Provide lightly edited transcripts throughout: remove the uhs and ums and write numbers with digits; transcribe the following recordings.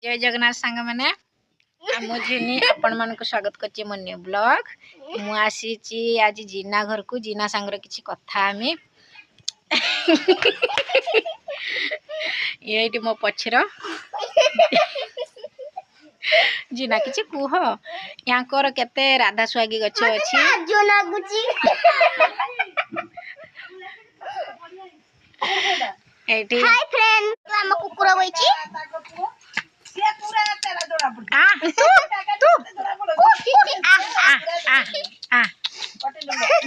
जय जगन्नाथ सांग मैंने मुझे आपण मन को स्वागत करछि मो न्यू ब्लॉग मु आसी आज जीना घर को जीना सांगर किछि कथा हमें ये मो पछर जीना किछि कुह यांकर केते राधा स्वागी गछ अछि जो लागुची एटी हाय फ्रेंड तो हम कुकुर होइची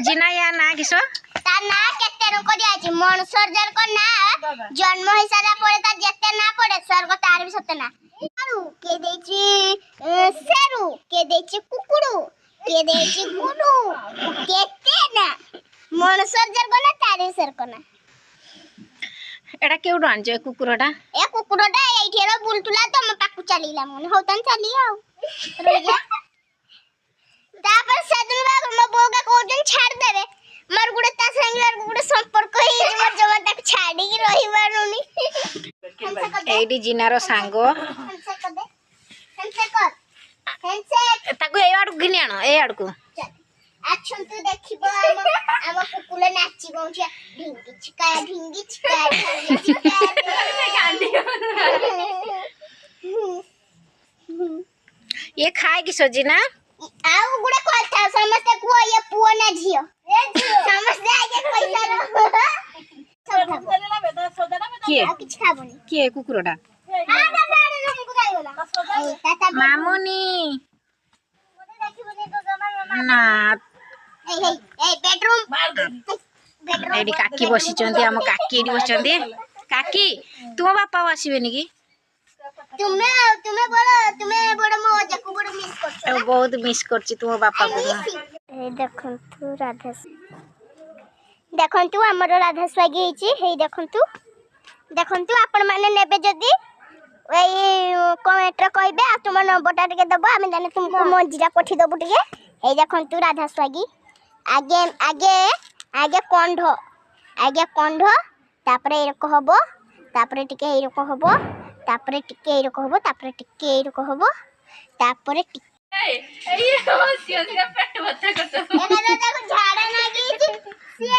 जीना या ना किसो ता ना केते रो करी आछि मनुष्यर जर को ना जन्म होई सारा परे ता जेते ना पड़े स्वर्ग तार भी सते ना आरु के देछि सेरु के देछि कुकुरु के देछि गुडु केते ना मनुष्यर जर को ना तार भी सर को ना एटा केउड आनजे कुकुरटा ए कुकुरटा एठेरो बुलतुला तो म पाकु चलीला मन होतन चली आउ रोजा तापर सदन बाग म बोगा कोजन छाड़ देबे मर गुडे ता संगलार गुडे संपर्क ही मर जमा तक छाड़ी की रही बारुनी एडी जिनारो सांगो हंसे कर ताको ए आडू घिनि आनो ए आडू को अच्छा तू देखिबो हम कुकुले नाची गौछिया ढिंगी छिका ये खाए की सोजी ना आउ गुडे कहता समस्त को ये पुओ ना झियो समस्त आगे पैसा रो किए किछ खाबोनी किए कुकुरटा आ दादा हमको गाइला ताता मामुनी देखिबो तो जमा ना ए बेडरूम एडी काकी बसी चंदी हम काकी एडी बस चंदी काकी तुम बापा आसीबेनी की तुम्हें बड़ मो जको बड़ मिस करछो बहुत मिस करछि तुम बापा को ए देखंतु देखंतु हमर राधा स्वागी हिची हे देखंतु आपण माने नेबे जदी एई कमेंट रे कहबे आ तुम नंबरटा के दबो आमे जाने तुमको मंजीरा पठी दबो टिके हे देखंतु राधा स्वागी आगे आगे आगे कंढ तापरे एरको हबो तापरे टिके एरको हबो तापरे टिके एरको हबो तापरे टिके एरको हबो तापरे ए होसिया का पेट बच्चा करतो एना ताको झाड़ा लागी से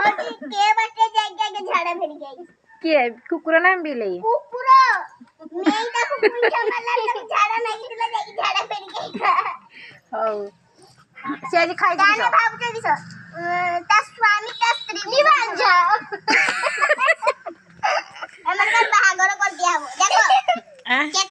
होती के बच्चे जाके झाड़ा फिर गई के कुकुर नाम भी ले कुकुर मैं ताको पूछा मला तक झाड़ा लागी तुला जाके झाड़ा फिर गई हो से आज खाई गाना भाबते दिस ता स्वामी ता स्त्री निभान जाओ हमर का बाहागर कर दिया हो देखो